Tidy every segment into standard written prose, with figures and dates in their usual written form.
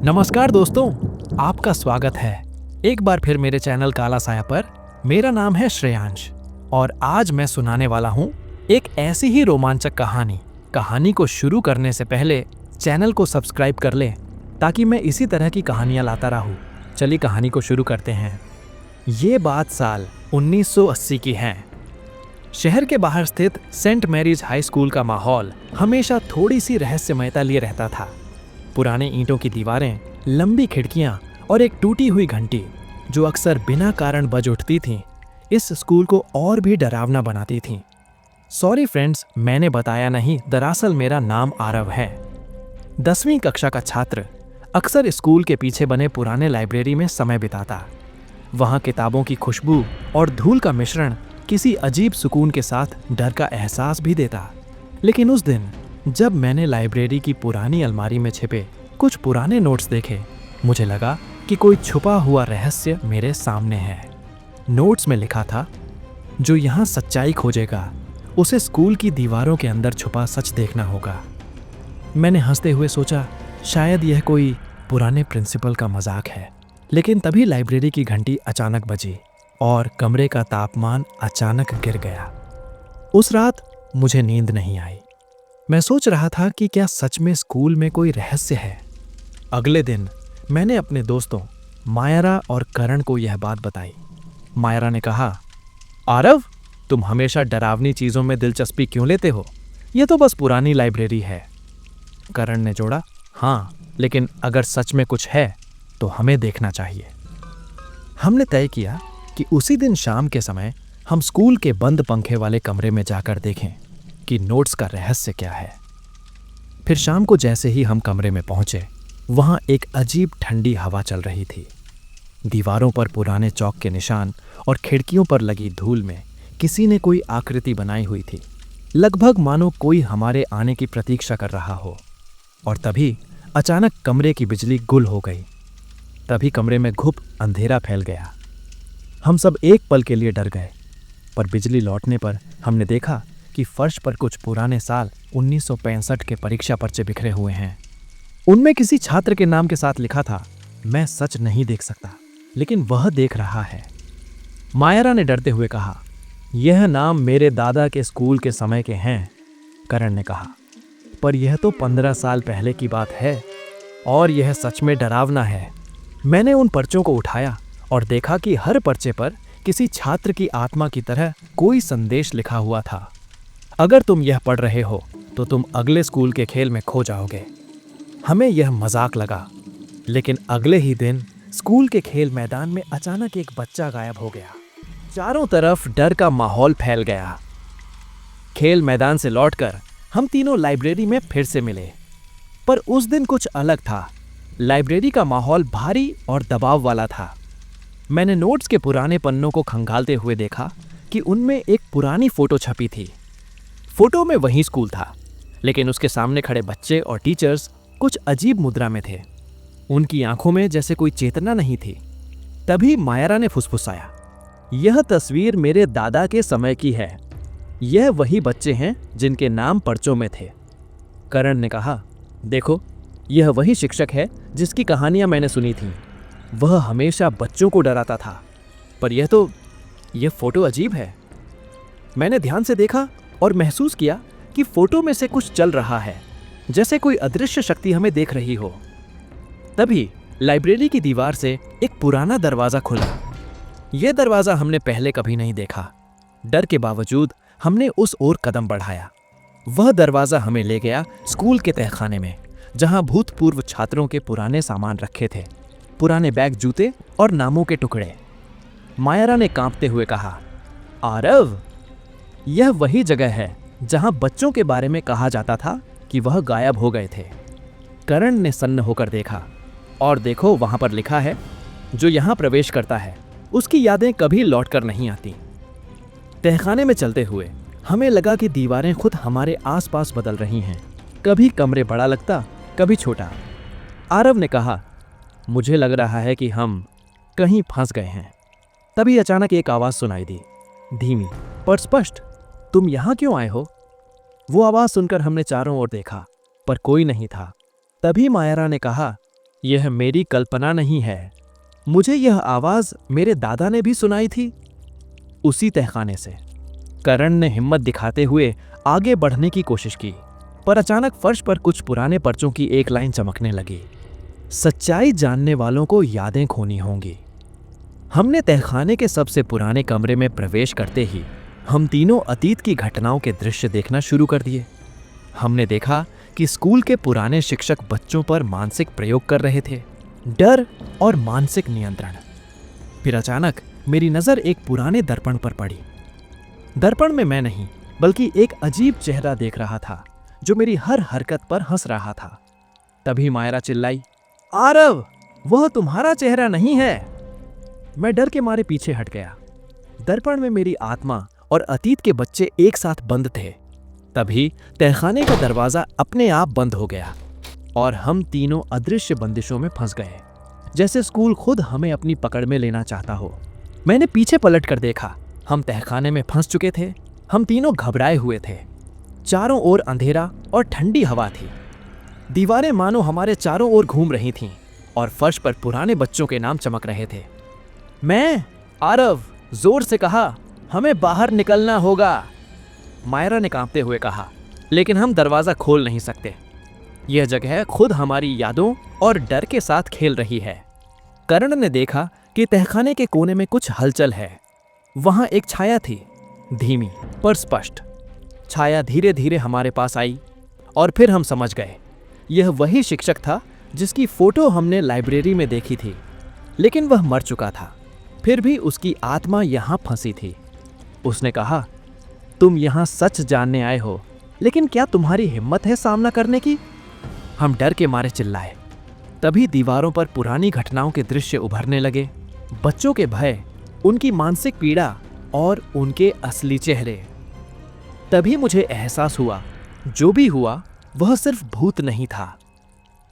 नमस्कार दोस्तों, आपका स्वागत है एक बार फिर मेरे चैनल काला साया पर। मेरा नाम है श्रेयांश और आज मैं सुनाने वाला हूँ एक ऐसी ही रोमांचक कहानी को शुरू करने से पहले चैनल को सब्सक्राइब कर लें ताकि मैं इसी तरह की कहानियाँ लाता रहूँ। चलिए कहानी को शुरू करते हैं। ये बात साल 1980 की है। शहर के बाहर स्थित सेंट मैरीज हाई स्कूल का माहौल हमेशा थोड़ी सी रहस्यमयता लिए रहता था। पुराने ईंटों की दीवारें, लंबी खिड़कियां और एक टूटी हुई घंटी जो अक्सर बिना कारण बज उठती थी, इस स्कूल को और भी डरावना बनाती थी। सॉरी फ्रेंड्स, मैंने बताया नहीं, दरअसल मेरा नाम आरव है। 10वीं कक्षा का छात्र अक्सर स्कूल के पीछे बने पुराने लाइब्रेरी में समय बिताता। वहां किताबों की खुशबू और धूल का मिश्रण किसी अजीब सुकून के साथ डर का एहसास भी देता। लेकिन उस दिन जब मैंने लाइब्रेरी की पुरानी अलमारी में छिपे कुछ पुराने नोट्स देखे, मुझे लगा कि कोई छुपा हुआ रहस्य मेरे सामने है। नोट्स में लिखा था, जो यहाँ सच्चाई खोजेगा उसे स्कूल की दीवारों के अंदर छुपा सच देखना होगा। मैंने हंसते हुए सोचा, शायद यह कोई पुराने प्रिंसिपल का मजाक है। लेकिन तभी लाइब्रेरी की घंटी अचानक बजी और कमरे का तापमान अचानक गिर गया। उस रात मुझे नींद नहीं आई। मैं सोच रहा था कि क्या सच में स्कूल में कोई रहस्य है। अगले दिन मैंने अपने दोस्तों मायरा और करण को यह बात बताई। मायरा ने कहा, आरव, तुम हमेशा डरावनी चीजों में दिलचस्पी क्यों लेते हो? यह तो बस पुरानी लाइब्रेरी है। करण ने जोड़ा, हाँ, लेकिन अगर सच में कुछ है तो हमें देखना चाहिए। हमने तय किया कि उसी दिन शाम के समय हम स्कूल के बंद पंखे वाले कमरे में जाकर देखें कि नोट्स का रहस्य क्या है। फिर शाम को जैसे ही हम कमरे में पहुंचे, वहां एक अजीब ठंडी हवा चल रही थी। दीवारों पर पुराने चौक के निशान और खिड़कियों पर लगी धूल में किसी ने कोई आकृति बनाई हुई थी, लगभग मानो कोई हमारे आने की प्रतीक्षा कर रहा हो। और तभी अचानक कमरे की बिजली गुल हो गई। तभी कमरे में घुप अंधेरा फैल गया। हम सब एक पल के लिए डर गए, पर बिजली लौटने पर हमने देखा कि फर्श पर कुछ पुराने साल 1965 के परीक्षा पर्चे बिखरे हुए हैं। उनमें किसी छात्र के नाम के साथ लिखा था, मैं सच नहीं देख सकता, लेकिन वह देख रहा है। मायरा ने डरते हुए कहा, यह नाम मेरे दादा के स्कूल के समय के हैं। करण ने कहा, पर यह तो 15 साल पहले की बात है और यह सच में डरावना है। मैंने उन पर्चों को उठाया और देखा कि हर पर्चे पर किसी छात्र की आत्मा की तरह कोई संदेश लिखा हुआ था। अगर तुम यह पढ़ रहे हो तो तुम अगले स्कूल के खेल में खो जाओगे। हमें यह मजाक लगा, लेकिन अगले ही दिन स्कूल के खेल मैदान में अचानक एक बच्चा गायब हो गया। चारों तरफ डर का माहौल फैल गया। खेल मैदान से लौटकर हम तीनों लाइब्रेरी में फिर से मिले, पर उस दिन कुछ अलग था। लाइब्रेरी का माहौल भारी और दबाव वाला था। मैंने नोट्स के पुराने पन्नों को खंगालते हुए देखा कि उनमें एक पुरानी फोटो छपी थी। फोटो में वही स्कूल था, लेकिन उसके सामने खड़े बच्चे और टीचर्स कुछ अजीब मुद्रा में थे। उनकी आंखों में जैसे कोई चेतना नहीं थी। तभी मायरा ने फुसफुसाया, यह तस्वीर मेरे दादा के समय की है। यह वही बच्चे हैं जिनके नाम पर्चों में थे। करण ने कहा, देखो, यह वही शिक्षक है जिसकी कहानियां मैंने सुनी थीं। वह हमेशा बच्चों को डराता था, पर यह फोटो अजीब है। मैंने ध्यान से देखा और महसूस किया कि फोटो में से कुछ चल रहा है, जैसे कोई अदृश्य शक्ति हमें देख रही हो। तभी लाइब्रेरी की दीवार से एक पुराना दरवाजा खुला। यह दरवाजा हमने पहले कभी नहीं देखा। डर के बावजूद हमने उस ओर कदम बढ़ाया। वह दरवाजा हमें ले गया स्कूल के तहखाने में, जहां भूतपूर्व छात्रों के पुराने सामान रखे थे, पुराने बैग, जूते और नामों के टुकड़े। मायरा ने कांपते हुए कहा, आरव, यह वही जगह है जहां बच्चों के बारे में कहा जाता था कि वह गायब हो गए थे। करण ने सन्न होकर देखा, और देखो, वहां पर लिखा है, जो यहां प्रवेश करता है उसकी यादें कभी लौटकर नहीं आती। तहखाने में चलते हुए हमें लगा कि दीवारें खुद हमारे आसपास बदल रही हैं। कभी कमरे बड़ा लगता, कभी छोटा। आरव ने कहा, मुझे लग रहा है कि हम कहीं फंस गए हैं। तभी अचानक एक आवाज सुनाई दी, धीमी पर स्पष्ट, तुम यहां क्यों आए हो? वो आवाज सुनकर हमने चारों ओर देखा, पर कोई नहीं था। तभी मायरा ने कहा, यह मेरी कल्पना नहीं है। मुझे यह आवाज मेरे दादा ने भी सुनाई थी, उसी तहखाने से। करण ने हिम्मत दिखाते हुए आगे बढ़ने की कोशिश की, पर अचानक फर्श पर कुछ पुराने पर्चों की एक लाइन चमकने लगी। सच्चाई जानने वालों को यादें खोनी होंगी। हमने तहखाने के सबसे पुराने कमरे में प्रवेश करते ही हम तीनों अतीत की घटनाओं के दृश्य देखना शुरू कर दिए। हमने देखा कि स्कूल के पुराने शिक्षक बच्चों पर मानसिक प्रयोग कर रहे थे, डर और मानसिक नियंत्रण। फिर अचानक मेरी नजर एक पुराने दर्पण पर पड़ी। दर्पण में मैं नहीं, बल्कि एक अजीब चेहरा देख रहा था जो मेरी हर हरकत पर हंस रहा था। तभी मायरा चिल्लाई, आरव, वह तुम्हारा चेहरा नहीं है। मैं डर के मारे पीछे हट गया। दर्पण में मेरी आत्मा और अतीत के बच्चे एक साथ बंद थे। तभी तहखाने का दरवाजा अपने आप बंद हो गया और हम तीनों अदृश्य बंदिशों में फंस गए, जैसे स्कूल खुद हमें अपनी पकड़ में लेना चाहता हो। मैंने पीछे पलट कर देखा। हम तहखाने में फंस चुके थे। हम तीनों घबराए हुए थे। चारों ओर अंधेरा और ठंडी हवा थी। दीवारें मानो हमारे चारों ओर घूम रही थीं और फर्श पर पुराने बच्चों के नाम चमक रहे थे। मैं, आरव, जोर से कहा, हमें बाहर निकलना होगा। मायरा ने कांपते हुए कहा, लेकिन हम दरवाजा खोल नहीं सकते। यह जगह खुद हमारी यादों और डर के साथ खेल रही है। करण ने देखा कि तहखाने के कोने में कुछ हलचल है। वहां एक छाया थी, धीमी पर स्पष्ट। छाया धीरे धीरे हमारे पास आई और फिर हम समझ गए, यह वही शिक्षक था जिसकी फोटो हमने लाइब्रेरी में देखी थी, लेकिन वह मर चुका था। फिर भी उसकी आत्मा यहां फंसी थी। उसने कहा, तुम यहां सच जानने आए हो, लेकिन क्या तुम्हारी हिम्मत है सामना करने की? हम डर के मारे चिल्लाए। तभी दीवारों पर पुरानी घटनाओं के दृश्य उभरने लगे। बच्चों के भय, उनकी मानसिक पीड़ा और उनके असली चेहरे। तभी मुझे एहसास हुआ, जो भी हुआ वह सिर्फ भूत नहीं था।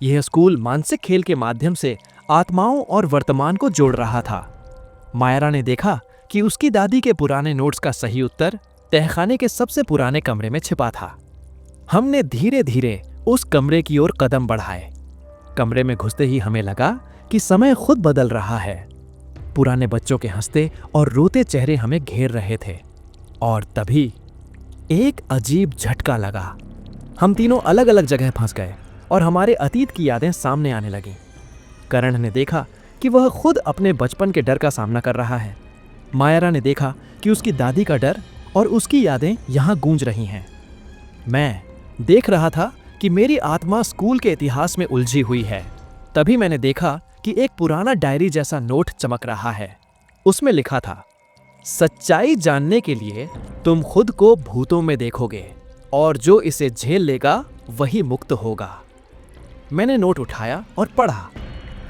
यह स्कूल मानसिक खेल के माध्यम से आत्माओं और वर्तमान को जोड़ रहा था। मायरा ने देखा कि उसकी दादी के पुराने नोट्स का सही उत्तर तहखाने के सबसे पुराने कमरे में छिपा था। हमने धीरे धीरे उस कमरे की ओर कदम बढ़ाए। कमरे में घुसते ही हमें लगा कि समय खुद बदल रहा है। पुराने बच्चों के हंसते और रोते चेहरे हमें घेर रहे थे। और तभी एक अजीब झटका लगा। हम तीनों अलग अलग जगह फंस गए और हमारे अतीत की यादें सामने आने लगीं। करण ने देखा कि वह खुद अपने बचपन के डर का सामना कर रहा है। मायरा ने देखा कि उसकी दादी का डर और उसकी यादें यहां गूंज रही हैं। मैं देख रहा था कि मेरी आत्मा स्कूल के इतिहास में उलझी हुई है। तभी मैंने देखा कि एक पुराना डायरी जैसा नोट चमक रहा है। उसमें लिखा था, सच्चाई जानने के लिए तुम खुद को भूतों में देखोगे और जो इसे झेल लेगा वही मुक्त होगा। मैंने नोट उठाया और पढ़ा।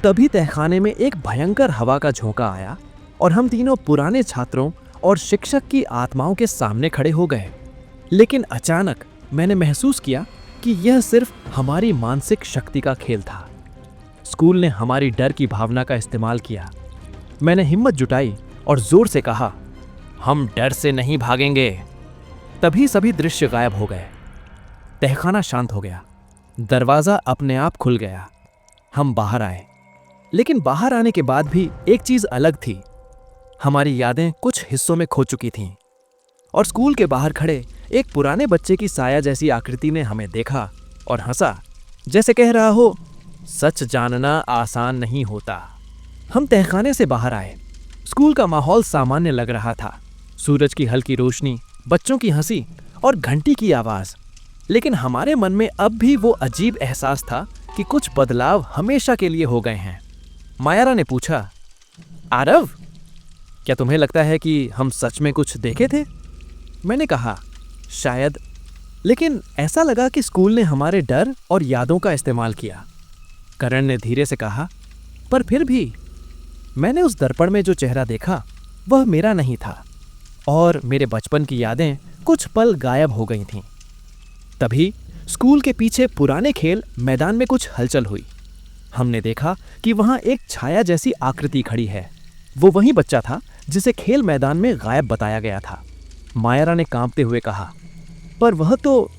तभी तहखाने में एक भयंकर हवा का झोंका आया और हम तीनों पुराने छात्रों और शिक्षक की आत्माओं के सामने खड़े हो गए। लेकिन अचानक मैंने महसूस किया कि यह सिर्फ हमारी मानसिक शक्ति का खेल था। स्कूल ने हमारी डर की भावना का इस्तेमाल किया। मैंने हिम्मत जुटाई और जोर से कहा, हम डर से नहीं भागेंगे। तभी सभी दृश्य गायब हो गए। तहखाना शांत हो गया। दरवाजा अपने आप खुल गया। हम बाहर आए, लेकिन बाहर आने के बाद भी एक चीज अलग थी। हमारी यादें कुछ हिस्सों में खो चुकी थीं और स्कूल के बाहर खड़े एक पुराने बच्चे की साया जैसी आकृति ने हमें देखा और हंसा, जैसे कह रहा हो, सच जानना आसान नहीं होता। हम तहखाने से बाहर आए। स्कूल का माहौल सामान्य लग रहा था। सूरज की हल्की रोशनी, बच्चों की हंसी और घंटी की आवाज। लेकिन हमारे मन में अब भी वो अजीब एहसास था कि कुछ बदलाव हमेशा के लिए हो गए हैं। मायरा ने पूछा, आरव, क्या तुम्हें लगता है कि हम सच में कुछ देखे थे? मैंने कहा, शायद, लेकिन ऐसा लगा कि स्कूल ने हमारे डर और यादों का इस्तेमाल किया। करण ने धीरे से कहा, पर फिर भी मैंने उस दर्पण में जो चेहरा देखा वह मेरा नहीं था और मेरे बचपन की यादें कुछ पल गायब हो गई थीं। तभी स्कूल के पीछे पुराने खेल मैदान में कुछ हलचल हुई। हमने देखा कि वहां एक छाया जैसी आकृति खड़ी है। वो वही बच्चा था जिसे खेल मैदान में गायब बताया गया था। मायरा ने कांपते हुए कहा, पर वह तो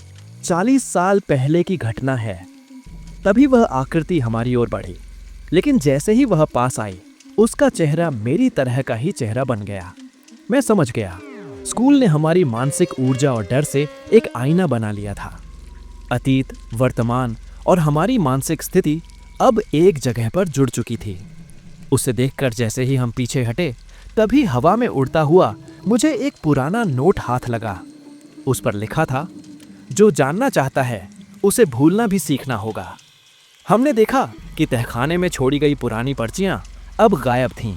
40 साल पहले की घटना है। तभी वह आकृति हमारी ओर बढ़ी। लेकिन जैसे ही वह पास आई, उसका चेहरा मेरी तरह का ही चेहरा बन गया। मैं समझ गया, स्कूल ने हमारी मानसिक ऊर्जा और डर से एक आईना बना लिया था। अतीत, वर्तमान और हमारी मानसिक स्थिति अब एक जगह पर जुड़ चुकी थी। उसे देखकर जैसे ही हम पीछे हटे, तभी हवा में उड़ता हुआ मुझे एक पुराना नोट हाथ लगा। उस पर लिखा था, जो जानना चाहता है उसे भूलना भी सीखना होगा। हमने देखा कि तहखाने में छोड़ी गई पुरानी पर्चियां अब गायब थीं।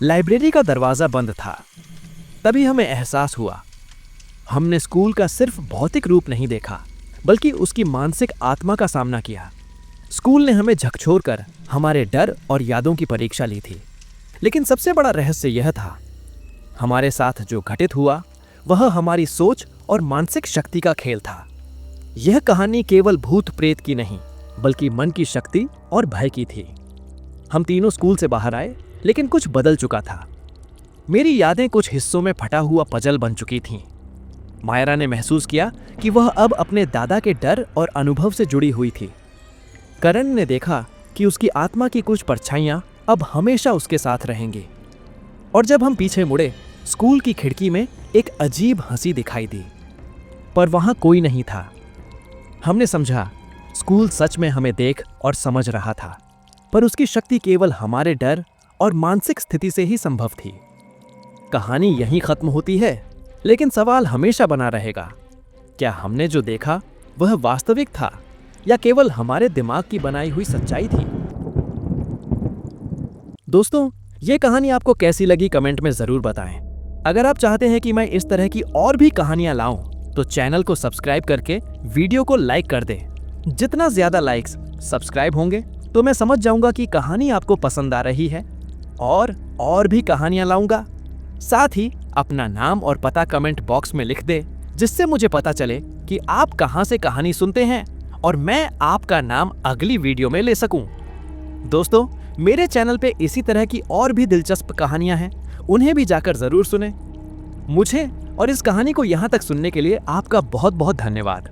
लाइब्रेरी का दरवाजा बंद था। तभी हमें एहसास हुआ, हमने स्कूल का सिर्फ भौतिक रूप नहीं देखा, बल्कि उसकी मानसिक आत्मा का सामना किया। स्कूल ने हमें झकझोर कर हमारे डर और यादों की परीक्षा ली थी। लेकिन सबसे बड़ा रहस्य यह था, हमारे साथ जो घटित हुआ वह हमारी सोच और मानसिक शक्ति का खेल था। यह कहानी केवल भूत प्रेत की नहीं, बल्कि मन की शक्ति और भय की थी। हम तीनों स्कूल से बाहर आए, लेकिन कुछ बदल चुका था। मेरी यादें कुछ हिस्सों में फटा हुआ पजल बन चुकी थीं। मायरा ने महसूस किया कि वह अब अपने दादा के डर और अनुभव से जुड़ी हुई थी। करण ने देखा कि उसकी आत्मा की कुछ परछाइयां अब हमेशा उसके साथ रहेंगी। और जब हम पीछे मुड़े, स्कूल की खिड़की में एक अजीब हंसी दिखाई दी, पर वहां कोई नहीं था। हमने समझा, स्कूल सच में हमें देख और समझ रहा था, पर उसकी शक्ति केवल हमारे डर और मानसिक स्थिति से ही संभव थी। कहानी यहीं खत्म होती है, लेकिन सवाल हमेशा बना रहेगा, क्या हमने जो देखा वह वास्तविक था या केवल हमारे दिमाग की बनाई हुई सच्चाई थी? दोस्तों, ये कहानी आपको कैसी लगी कमेंट में जरूर बताएं। अगर आप चाहते हैं कि मैं इस तरह की और भी कहानियां लाऊं, तो चैनल को सब्सक्राइब करके वीडियो को लाइक कर दें। जितना ज्यादा लाइक्स, सब्सक्राइब होंगे तो मैं समझ जाऊंगा कि कहानी आपको पसंद आ रही है और भी कहानियां लाऊंगा। साथ ही अपना नाम और पता कमेंट बॉक्स में लिख दे, जिससे मुझे पता चले कि आप कहां से कहानी सुनते हैं और मैं आपका नाम अगली वीडियो में ले सकूं। दोस्तों, मेरे चैनल पे इसी तरह की और भी दिलचस्प कहानियां हैं, उन्हें भी जाकर जरूर सुनें। मुझे और इस कहानी को यहां तक सुनने के लिए आपका बहुत बहुत धन्यवाद।